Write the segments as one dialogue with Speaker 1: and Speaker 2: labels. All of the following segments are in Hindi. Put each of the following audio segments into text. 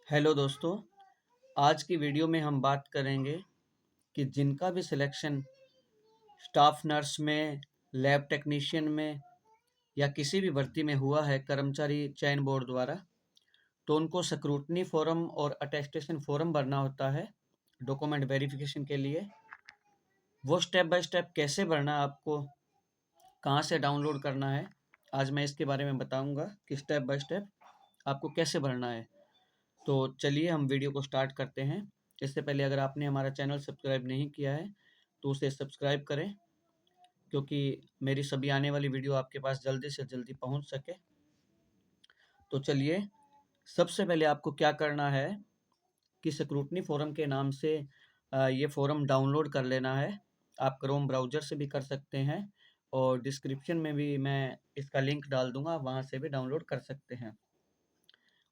Speaker 1: हेलो दोस्तों, आज की वीडियो में हम बात करेंगे कि जिनका भी सिलेक्शन स्टाफ नर्स में, लैब टेक्नीशियन में या किसी भी भर्ती में हुआ है कर्मचारी चयन बोर्ड द्वारा, तो उनको स्क्रूटनी फॉर्म और अटेस्टेशन फॉर्म भरना होता है डॉक्यूमेंट वेरिफिकेशन के लिए। वो स्टेप बाय स्टेप कैसे भरना है, आपको कहाँ से डाउनलोड करना है, आज मैं इसके बारे में बताऊंगा कि स्टेप बाय स्टेप आपको कैसे भरना है। तो चलिए हम वीडियो को स्टार्ट करते हैं। इससे पहले अगर आपने हमारा चैनल सब्सक्राइब नहीं किया है तो उसे सब्सक्राइब करें, क्योंकि मेरी सभी आने वाली वीडियो आपके पास जल्दी से जल्दी पहुंच सके। तो चलिए, सबसे पहले आपको क्या करना है कि स्क्रूटनी फोरम के नाम से ये फोरम डाउनलोड कर लेना है। आप क्रोम ब्राउज़र से भी कर सकते हैं और डिस्क्रिप्शन में भी मैं इसका लिंक डाल दूंगा, वहाँ से भी डाउनलोड कर सकते हैं।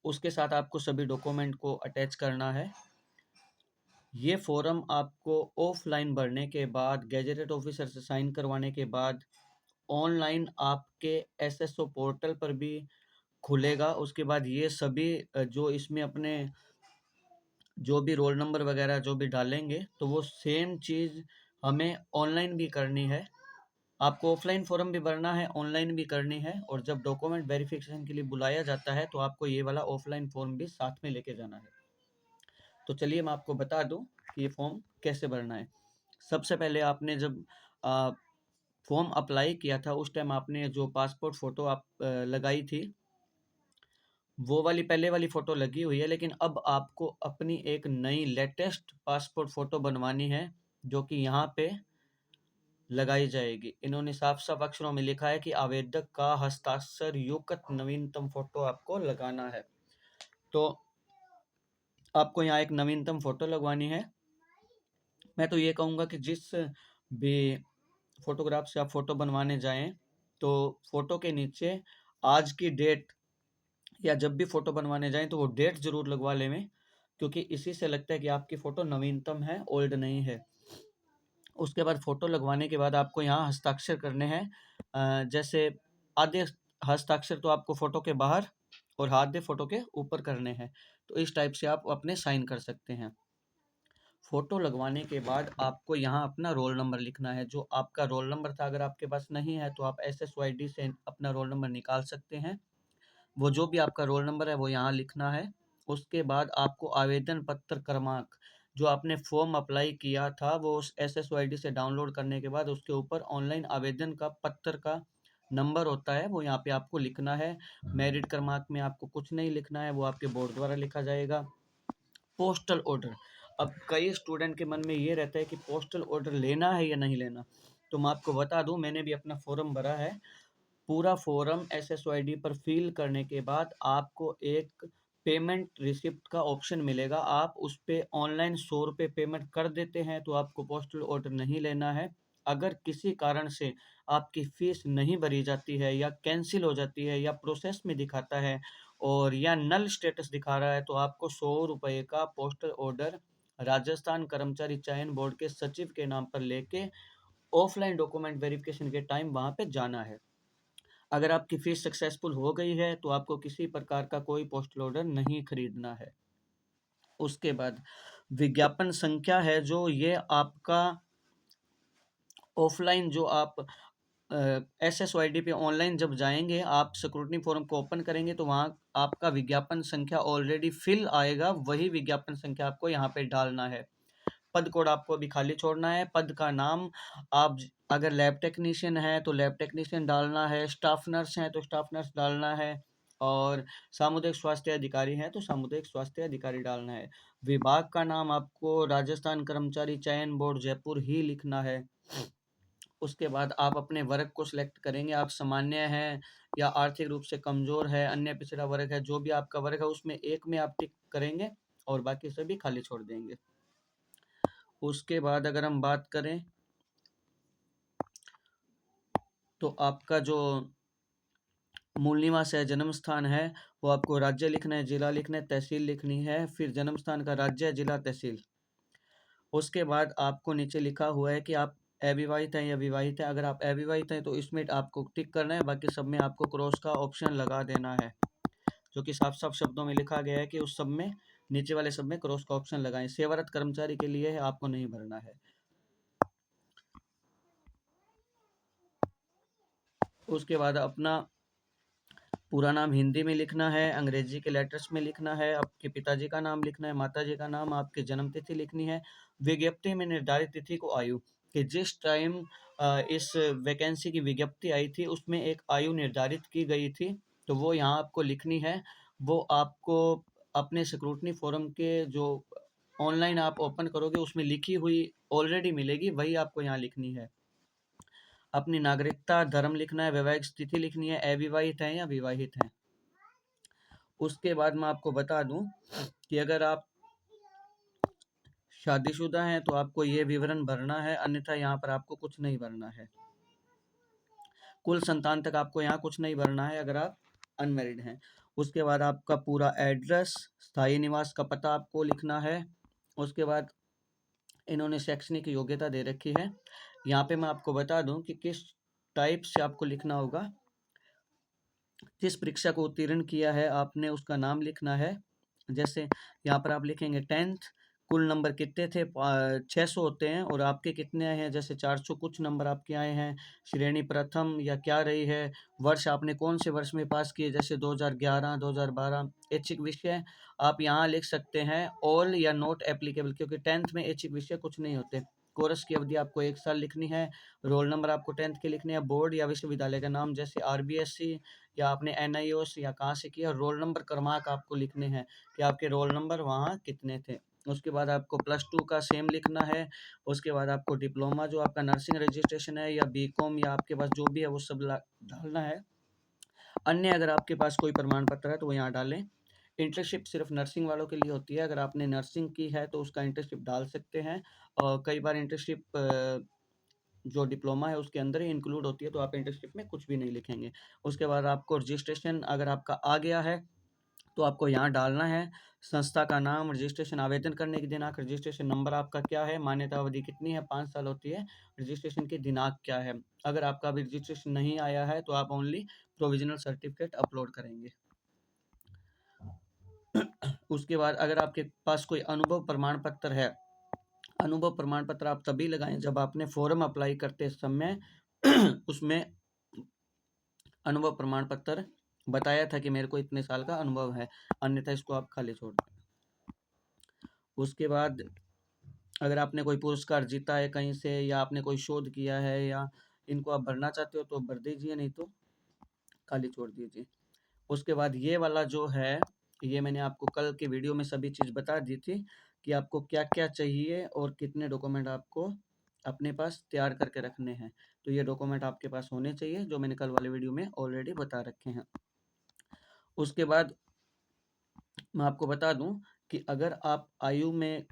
Speaker 1: उसके साथ आपको सभी डॉक्यूमेंट को अटैच करना है। ये फॉर्म आपको ऑफलाइन भरने के बाद, गैजेटेड ऑफिसर से साइन करवाने के बाद, ऑनलाइन आपके एसएसओ पोर्टल पर भी खुलेगा। उसके बाद ये सभी जो इसमें अपने जो भी रोल नंबर वगैरह जो भी डालेंगे, तो वो सेम चीज़ हमें ऑनलाइन भी करनी है। आपको ऑफलाइन फॉर्म भी भरना है, ऑनलाइन भी करनी है, और जब डॉक्यूमेंट वेरिफिकेशन के लिए बुलाया जाता है तो आपको ये वाला ऑफलाइन फॉर्म भी साथ में लेके जाना है। तो चलिए मैं आपको बता दूं कि ये फॉर्म कैसे भरना है। सबसे पहले आपने जब फॉर्म अप्लाई किया था, उस टाइम आपने जो पासपोर्ट फ़ोटो आप लगाई थी, वो वाली पहले वाली फ़ोटो लगी हुई है, लेकिन अब आपको अपनी एक नई लेटेस्ट पासपोर्ट फ़ोटो बनवानी है, जो कि यहाँ पे लगाई जाएगी। इन्होंने साफ-साफ अक्षरों में लिखा है कि आवेदक का हस्ताक्षर युक्त नवीनतम फ़ोटो आपको लगाना है। तो आपको यहाँ एक नवीनतम फ़ोटो लगवानी है। मैं तो ये कहूँगा कि जिस भी फ़ोटोग्राफ से आप फ़ोटो बनवाने जाएँ, तो फ़ोटो के नीचे आज की डेट, या जब भी फ़ोटो बनवाने जाएँ तो वो डेट ज़रूर लगवा लेवें, क्योंकि इसी से लगता है कि आपकी फ़ोटो नवीनतम है, ओल्ड नहीं है। उसके बाद फ़ोटो लगवाने के बाद आपको यहाँ हस्ताक्षर करने हैं। जैसे आधे हस्ताक्षर तो आपको फ़ोटो के बाहर और आधे फ़ोटो के ऊपर करने हैं। तो इस टाइप से आप अपने साइन कर सकते हैं। फ़ोटो लगवाने के बाद आपको यहाँ अपना रोल नंबर लिखना है। जो आपका रोल नंबर था, अगर आपके पास नहीं है तो आप SSYD से अपना रोल नंबर निकाल सकते हैं। वो जो भी आपका रोल नंबर है वो यहाँ लिखना है। उसके बाद आपको आवेदन पत्र क्रमांक, जो आपने फॉर्म अप्लाई किया था, वो उस SSYD से डाउनलोड करने के बाद उसके ऊपर ऑनलाइन आवेदन का पत्र का नंबर होता है, वो यहाँ पे आपको लिखना है। मेरिट क्रमांक में आपको कुछ नहीं लिखना है, वो आपके बोर्ड द्वारा लिखा जाएगा। पोस्टल ऑर्डर, अब कई स्टूडेंट के मन में ये रहता है कि पोस्टल ऑर्डर लेना है या नहीं लेना। तो मैं आपको बता दूं, मैंने भी अपना फॉर्म भरा है। पूरा फॉर्म SSYD पर फिल करने के बाद आपको एक पेमेंट रिसिप्ट का ऑप्शन मिलेगा। आप उस पे ऑनलाइन 100 रुपये पेमेंट कर देते हैं तो आपको पोस्टल ऑर्डर नहीं लेना है। अगर किसी कारण से आपकी फ़ीस नहीं भरी जाती है, या कैंसिल हो जाती है, या प्रोसेस में दिखाता है, और या नल स्टेटस दिखा रहा है, तो आपको 100 रुपये का पोस्टल ऑर्डर राजस्थान कर्मचारी चयन बोर्ड के सचिव के नाम पर लेके ऑफलाइन डॉक्यूमेंट वेरिफिकेशन के टाइम वहाँ पे जाना है। अगर आपकी फ़ीस सक्सेसफुल हो गई है तो आपको किसी प्रकार का कोई पोस्टल ऑर्डर नहीं खरीदना है। उसके बाद विज्ञापन संख्या है, जो ये आपका ऑफ़लाइन, जो आप SSYD पे ऑनलाइन जब जाएँगे, आप स्क्रूटनी फॉर्म को ओपन करेंगे तो वहाँ आपका विज्ञापन संख्या ऑलरेडी फ़िल आएगा, वही विज्ञापन संख्या आपको यहाँ पे डालना है। पद कोड आपको अभी खाली छोड़ना है। पद का नाम, आप अगर लैब टेक्नीशियन है तो लैब टेक्नीशियन डालना है, स्टाफ नर्स हैं तो स्टाफ नर्स डालना है, और सामुदायिक स्वास्थ्य अधिकारी हैं तो सामुदायिक स्वास्थ्य अधिकारी डालना है। विभाग का नाम आपको राजस्थान कर्मचारी चयन बोर्ड जयपुर ही लिखना है। उसके बाद आप अपने वर्ग को सिलेक्ट करेंगे, आप सामान्य हैं या आर्थिक रूप से कमज़ोर है, अन्य पिछड़ा वर्ग है, जो भी आपका वर्ग है उसमें एक में आप टिक करेंगे और बाकी सभी खाली छोड़ देंगे। उसके बाद अगर हम बात करें तो आपका जो मूल निवास है, जन्म स्थान है, वो आपको राज्य लिखना है, जिला लिखना है, तहसील लिखनी है, फिर जन्म स्थान का राज्य, जिला, तहसील। उसके बाद आपको नीचे लिखा हुआ है कि आप अविवाहित हैं या विवाहित हैं। अगर आप अविवाहित हैं तो इसमें आपको टिक करना है, बाकी सब में आपको क्रॉस का ऑप्शन लगा देना है, जो कि साफ साफ शब्दों में लिखा गया है कि उस सब में नीचे वाले सब में क्रॉस का ऑप्शन लगाएं। सेवारत कर्मचारी के लिए है, आपको नहीं भरना है। उसके बाद अपना पूरा नाम हिंदी में लिखना है, अंग्रेजी के लेटर्स में लिखना है, आपके पिताजी का नाम लिखना है, माताजी का नाम, आपकी जन्म तिथि लिखनी है, विज्ञप्ति में निर्धारित तिथि को आयु, कि जिस टाइम इस वैकेंसी की विज्ञप्ति आई थी उसमें एक आयु निर्धारित की गई थी, तो वो यहाँ आपको लिखनी है। वो आपको अपने स्क्रूटनी फॉर्म के जो ऑनलाइन आप ओपन करोगे उसमें लिखी हुई ऑलरेडी मिलेगी, वही आपको यहाँ लिखनी है। अपनी नागरिकता, धर्म लिखना है, वैवाहिक स्थिति लिखनी है, अविवाहित हैं या विवाहित हैं। उसके बाद मैं आपको बता दूं कि अगर आप शादीशुदा हैं तो आपको ये विवरण भरना है, अन्यथा यहाँ पर आपको कुछ नहीं भरना है। कुल संतान तक आपको यहाँ कुछ नहीं भरना है अगर आप अनमैरिड हैं। उसके बाद आपका पूरा एड्रेस, स्थायी निवास का पता आपको लिखना है। उसके बाद इन्होंने शैक्षणिक योग्यता दे रखी है, यहाँ पे मैं आपको बता दूं कि किस टाइप से आपको लिखना होगा। जिस परीक्षा को उत्तीर्ण किया है आपने उसका नाम लिखना है। जैसे यहाँ पर आप लिखेंगे 10th, कुल नंबर कितने थे, 600 होते हैं, और आपके कितने आए हैं, जैसे 400 कुछ नंबर आपके आए हैं, श्रेणी प्रथम या क्या रही है, वर्ष आपने कौन से वर्ष में पास किए, जैसे 2011, 2012। ऐच्छिक विषय आप यहाँ लिख सकते हैं ऑल या नॉट एप्लीकेबल, क्योंकि 10th में ऐच्छिक विषय कुछ नहीं होते। कोर्स की अवधि आपको 1 साल लिखनी है। रोल नंबर आपको 10th के लिखने हैं। बोर्ड या विश्वविद्यालय का नाम, जैसे आरबीएससी या आपने एनआईओएस या कहाँ से किया। रोल नंबर क्रमांक आपको लिखने हैं कि आपके रोल नंबर वहाँ कितने थे। उसके बाद आपको +2 का सेम लिखना है। उसके बाद आपको डिप्लोमा जो आपका नर्सिंग रजिस्ट्रेशन है या बीकॉम या आपके पास जो भी है वो सब डालना है। अन्य अगर आपके पास कोई प्रमाण पत्र है तो वो यहाँ डालें। इंटर्नशिप सिर्फ नर्सिंग वालों के लिए होती है, अगर आपने नर्सिंग की है तो उसका इंटर्नशिप डाल सकते हैं। और कई बार इंटर्नशिप जो डिप्लोमा है उसके अंदर ही इंक्लूड होती है, तो आप इंटर्नशिप में कुछ भी नहीं लिखेंगे। उसके बाद आपको रजिस्ट्रेशन अगर आपका आ गया है तो आपको यहाँ डालना है संस्था का नाम, रजिस्ट्रेशन, आवेदन करने की दिनांक, रजिस्ट्रेशन नंबर आपका क्या है, मान्यता अवधि कितनी है, 5 साल होती है, रजिस्ट्रेशन की दिनांक क्या है। अगर आपका अभी रजिस्ट्रेशन नहीं आया है तो आप ओनली प्रोविजनल सर्टिफिकेट अपलोड करेंगे। उसके बाद अगर आपके पास कोई अनुभव प्रमाण पत्र है, अनुभव प्रमाण पत्र आप तभी लगाएं जब आपने फॉर्म अप्लाई करते समय उसमें अनुभव प्रमाण पत्र बताया था कि मेरे को इतने साल का अनुभव है, अन्यथा इसको आप खाली छोड़ दें। उसके बाद अगर आपने कोई पुरस्कार जीता है कहीं से या आपने कोई शोध किया है या इनको आप भरना चाहते हो तो भर दीजिए, नहीं तो खाली छोड़ दीजिए। उसके बाद ये वाला जो है, ये मैंने आपको कल के वीडियो में सभी चीज़ बता दी थी कि आपको क्या क्या चाहिए और कितने डॉक्यूमेंट आपको अपने पास तैयार करके रखने हैं। तो ये डॉक्यूमेंट आपके पास होने चाहिए जो मैंने कल वाले वीडियो में ऑलरेडी बता रखे हैं। उसके बाद मैं आपको बता दूं कि अगर आप आयु में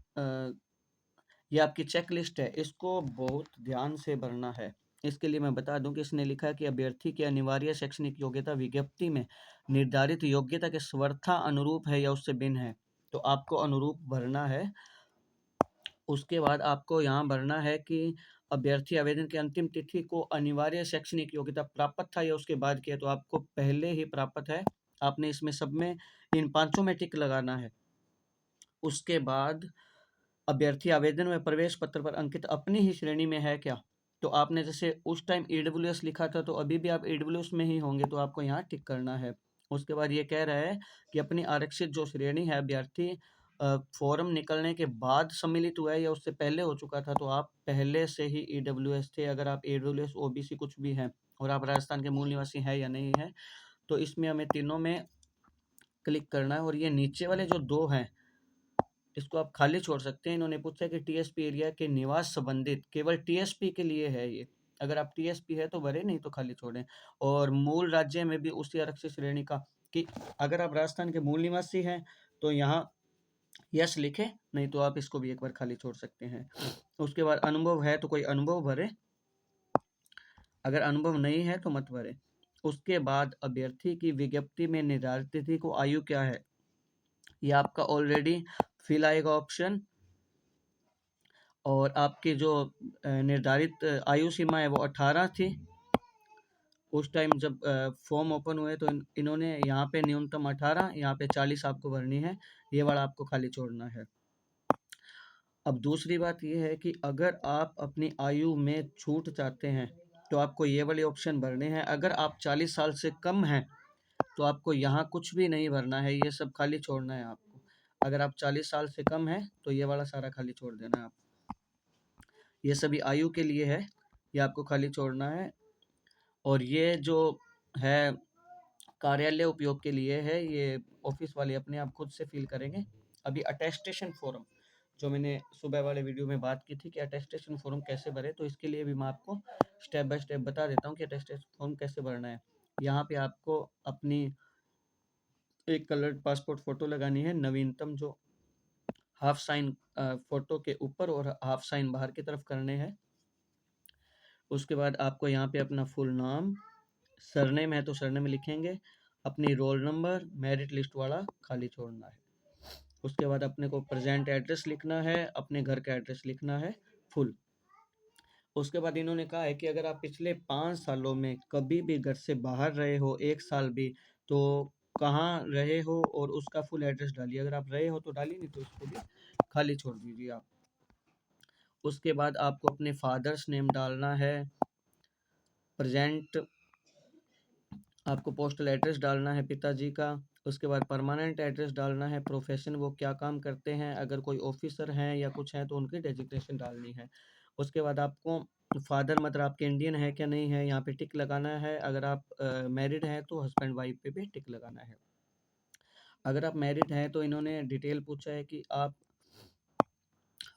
Speaker 1: ये आपकी चेक लिस्ट है, इसको बहुत ध्यान से भरना है। इसके लिए मैं बता दूं कि इसने लिखा है कि अभ्यर्थी की अनिवार्य शैक्षणिक योग्यता विज्ञप्ति में निर्धारित योग्यता के स्वर्थता अनुरूप है या उससे भिन्न है, तो आपको अनुरूप भरना है। उसके बाद आपको यहाँ भरना है कि अभ्यर्थी आवेदन की अंतिम तिथि को अनिवार्य शैक्षणिक योग्यता प्राप्त था या उसके बाद किया, तो आपको पहले ही प्राप्त है, आपने इसमें सब में इन 5 में टिक लगाना है। उसके बाद अभ्यर्थी आवेदन में प्रवेश पत्र पर अंकित अपनी ही श्रेणी में है क्या, तो आपने जैसे उस टाइम ईडब्ल्यूएस लिखा था तो अभी भी आप ईडब्ल्यूएस में ही होंगे, तो आपको यहाँ टिक करना है। उसके बाद ये कह रहा है कि अपनी आरक्षित जो श्रेणी है अभ्यर्थी फॉर्म निकलने के बाद सम्मिलित हुआ है या उससे पहले हो चुका था, तो आप पहले से ही ईडब्ल्यूएस थे। अगर आप ईडब्ल्यूएस ओबीसी कुछ भी हैं और आप राजस्थान के मूल निवासी हैं या नहीं है, तो इसमें हमें तीनों में क्लिक करना है। और ये नीचे वाले जो 2 हैं इसको आप खाली छोड़ सकते हैं। इन्होंने पूछा कि टीएसपी एरिया के निवास संबंधित, केवल टीएसपी के लिए है ये, अगर आप टीएसपी है तो भरे, नहीं तो खाली छोड़ें। और मूल राज्य में भी उसी आरक्षित श्रेणी का, कि अगर आप राजस्थान के मूल निवासी हैं तो यहाँ यस लिखें, नहीं तो आप इसको भी एक बार खाली छोड़ सकते हैं। उसके बाद अनुभव है तो कोई अनुभव भरे, अगर अनुभव नहीं है तो मत भरे। उसके बाद अभ्यर्थी की विज्ञप्ति में निर्धारित तिथि को आयु क्या है, ये आपका ऑलरेडी फिल आएगा ऑप्शन। और आपकी जो निर्धारित आयु सीमा है वो 18 थी। उस टाइम जब फॉर्म ओपन हुए तो इन्होंने यहाँ पे न्यूनतम 18, यहाँ पे 40 आपको भरनी है, ये वाला आपको खाली छोड़ना है। अब दूसरी बात ये है कि अगर आप अपनी आयु में छूट चाहते हैं तो आपको ये वाले ऑप्शन भरने हैं। अगर आप 40 साल से कम हैं तो आपको यहाँ कुछ भी नहीं भरना है, ये सब खाली छोड़ना है आपको। अगर आप 40 साल से कम हैं तो ये वाला सारा खाली छोड़ देना है आप। ये सभी आयु के लिए है, ये आपको खाली छोड़ना है। और ये जो है कार्यालय उपयोग के लिए है, ये ऑफिस वाले अपने आप खुद से फिल करेंगे। अभी अटेस्टेशन फॉर्म जो मैंने सुबह वाले वीडियो में बात की थी कि अटेस्टेशन फॉर्म कैसे भरे, तो इसके लिए भी मैं आपको स्टेप बाय स्टेप बता देता हूँ कि अटेस्टेशन फॉर्म कैसे भरना है। यहाँ पे आपको अपनी एक कलर्ड पासपोर्ट फोटो लगानी है, नवीनतम जो हाफ साइन फोटो के ऊपर और हाफ साइन बाहर की तरफ करने हैं। उसके बाद आपको यहाँ पे अपना फुल नाम, सरनेम है तो सरनेम लिखेंगे, अपनी रोल नंबर, मेरिट लिस्ट वाला खाली छोड़ना है। उसके बाद अपने को प्रेजेंट एड्रेस लिखना है, अपने घर का एड्रेस लिखना है फुल। उसके बाद इन्होंने कहा है कि अगर आप पिछले 5 सालों में कभी भी घर से बाहर रहे हो 1 साल भी, तो कहाँ रहे हो और उसका फुल एड्रेस डालिए। अगर आप रहे हो तो डालिए, नहीं तो इसको भी खाली छोड़ दीजिए आप। उसके बाद आपको अपने फादर्स नेम डालना है, प्रेजेंट आपको पोस्टल एड्रेस डालना है पिताजी का। उसके बाद परमानेंट एड्रेस डालना है, प्रोफेशन वो क्या काम करते हैं, अगर कोई ऑफिसर हैं या कुछ हैं तो उनकी डेजिग्नेशन डालनी है। उसके बाद आपको फादर मदर आपके इंडियन है क्या नहीं है, यहाँ पे टिक लगाना है। अगर आप मैरिड हैं तो हस्बैंड वाइफ पे भी टिक लगाना है। अगर आप मैरिड हैं तो इन्होंने डिटेल पूछा है कि आप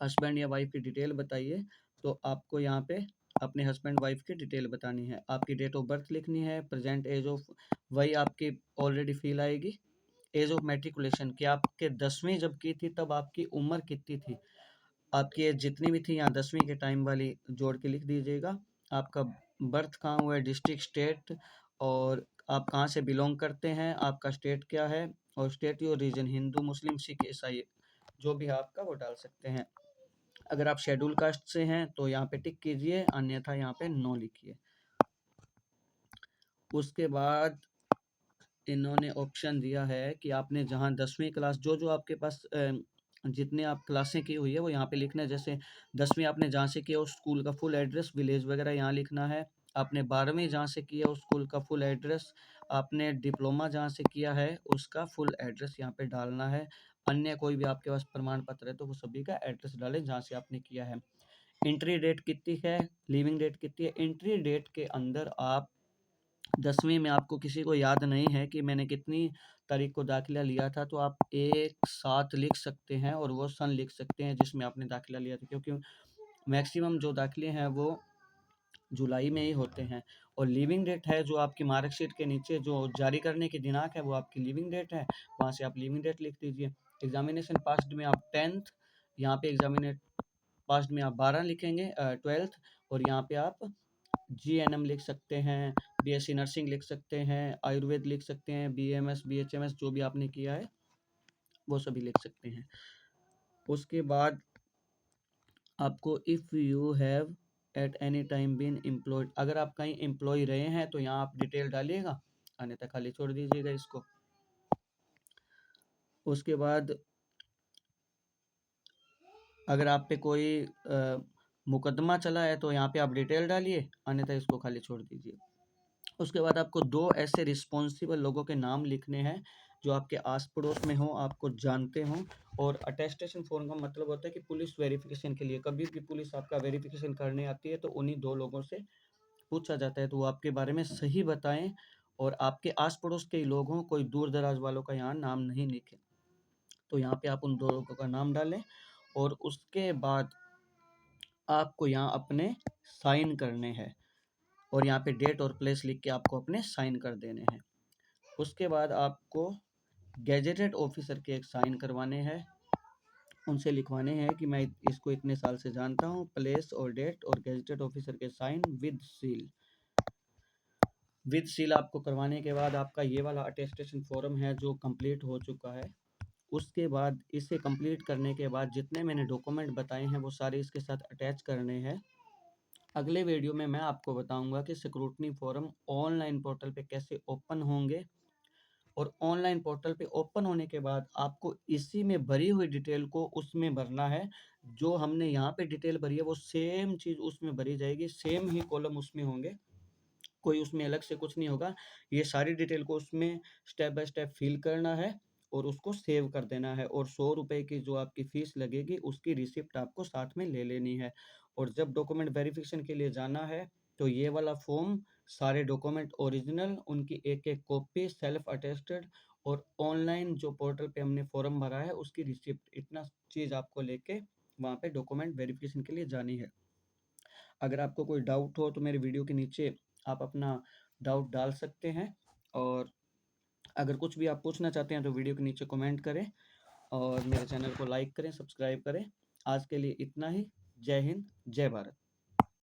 Speaker 1: हस्बैंड या वाइफ की डिटेल बताइए, तो आपको यहाँ पे अपने हस्बैंड वाइफ की डिटेल बतानी है। आपकी डेट ऑफ बर्थ लिखनी है, प्रेजेंट एज ऑफ, वही आपकी ऑलरेडी फील आएगी। एज ऑफ मेट्रिकुलेशन कि आपके 10वीं जब की थी तब आपकी उम्र कितनी थी, आपकी एज जितनी भी थी यहाँ 10वीं के टाइम वाली जोड़ के लिख दीजिएगा। आपका बर्थ कहाँ हुआ है, डिस्ट्रिक्ट, स्टेट, और आप कहाँ से बिलोंग करते हैं, आपका स्टेट क्या है, और स्टेट योर रीजन, हिंदू मुस्लिम सिख ईसाई जो भी है आपका वो डाल सकते हैं। अगर आप शेड्यूल कास्ट से हैं तो यहाँ पे टिक कीजिए, अन्यथा यहाँ पे नो लिखिए। उसके बाद इन्होंने ऑप्शन दिया है कि आपने जहाँ 10वीं क्लास, जो आपके पास जितने आप क्लासें की हुई है वो यहाँ पे लिखना है। जैसे 10वीं आपने जहाँ से किया उस स्कूल का फुल एड्रेस, विलेज वगैरह यहाँ लिखना है। आपने 12वीं जहाँ से किया उस स्कूल का फुल एड्रेस, आपने डिप्लोमा जहाँ से किया है उसका फुल एड्रेस यहाँ पे डालना है। अन्य कोई भी आपके पास प्रमाण पत्र है तो वो सभी का एड्रेस डालें जहाँ से आपने किया है। एंट्री डेट कितनी है, लिविंग डेट कितनी है। एंट्री डेट के अंदर आप 10वीं में आपको किसी को याद नहीं है कि मैंने कितनी तारीख को दाखिला लिया था, तो आप एक साथ लिख सकते हैं और वो सन लिख सकते हैं जिसमें आपने दाखिला लिया था, क्योंकि मैक्सिमम जो दाखिले हैं वो जुलाई में ही होते हैं। और लिविंग डेट है जो आपकी मार्कशीट के नीचे जो जारी करने की दिनांक है वो आपकी लिविंग डेट है, वहाँ से आप लिविंग डेट लिख दीजिए। एग्जामिनेशन पास्ड में आप 10th, यहाँ पे एग्जामिनेट पास्ट में आप 12 लिखेंगे, 12th, और यहाँ पे आप जीएनएम लिख सकते हैं, बीएससी नर्सिंग लिख सकते हैं, आयुर्वेद लिख सकते हैं, बीएमएस बीएचएमएस जो भी आपने किया है वो सभी लिख सकते हैं। उसके बाद आपको if you have at any time been employed, अगर आप कहीं एम्प्लॉय रहे हैं तो यहाँ आप डिटेल डालिएगा, अन्यथा खाली छोड़ दीजिएगा इसको। उसके बाद अगर आप पे कोई मुकदमा चला है तो यहाँ पे आप डिटेल डालिए, अन्यथा इसको खाली छोड़ दीजिए। उसके बाद आपको 2 ऐसे रिस्पॉन्सिबल लोगों के नाम लिखने हैं जो आपके आस पड़ोस में हो, आपको जानते हों। और अटेस्टेशन फॉर्म का मतलब होता है कि पुलिस वेरिफिकेशन के लिए, कभी भी पुलिस आपका वेरिफिकेशन करने आती है तो उन्हीं 2 लोगों से पूछा जाता है, तो वो आपके बारे में सही बताएं और आपके आस पड़ोस के ही लोग हों, कोई दूर दराज वालों का यहाँ नाम नहीं लिखें। तो यहाँ पे आप उन 2 लोगों का नाम डालें और उसके बाद आपको यहाँ अपने साइन करने हैं और यहाँ पे डेट और प्लेस लिख के आपको अपने साइन कर देने हैं। उसके बाद आपको गैजेटेड ऑफिसर के एक साइन करवाने हैं, उनसे लिखवाने हैं कि मैं इसको इतने साल से जानता हूँ, प्लेस और डेट, और गैजेटेड ऑफिसर के sign with seal. With seal आपको करवाने के बाद आपका ये वाला अटेस्टेशन फॉर्म है जो कंप्लीट हो चुका है। उसके बाद इसे कंप्लीट करने के बाद जितने मैंने डॉक्यूमेंट बताए हैं वो सारे इसके साथ अटैच करने हैं। अगले वीडियो में मैं आपको बताऊँगा कि स्क्रूटनी फॉर्म ऑनलाइन पोर्टल पे कैसे ओपन होंगे और ऑनलाइन पोर्टल पे ओपन होने के बाद आपको इसी में भरी हुई डिटेल को उसमें भरना है। जो हमने यहाँ पे डिटेल भरी है वो सेम चीज़ उसमें भरी जाएगी, सेम ही कॉलम उसमें होंगे। कोई उसमें अलग से कुछ नहीं होगा। ये सारी डिटेल को उसमें स्टेप बाय स्टेप फ़िल करना है और उसको सेव कर देना है और ₹100 की जो आपकी फ़ीस लगेगी उसकी रिसिप्ट आपको साथ में ले लेनी है। और जब डॉक्यूमेंट वेरिफ़िकेशन के लिए जाना है, तो ये वाला फ़ॉर्म, सारे डॉक्यूमेंट ओरिजिनल, उनकी एक-एक कॉपी सेल्फ अटेस्टेड और ऑनलाइन जो पोर्टल पे हमने फ़ॉर्म भरा है उसकी रिसिप्ट, इतना चीज़ आपको लेके वहाँ पे डॉक्यूमेंट वेरिफ़िकेशन के लिए जानी है। अगर आपको कोई डाउट हो तो मेरे वीडियो के नीचे आप अपना डाउट डाल सकते हैं और अगर कुछ भी आप पूछना चाहते हैं तो वीडियो के नीचे कमेंट करें और मेरे चैनल को लाइक करें, सब्सक्राइब करें। आज के लिए इतना ही। जय हिंद, जय भारत।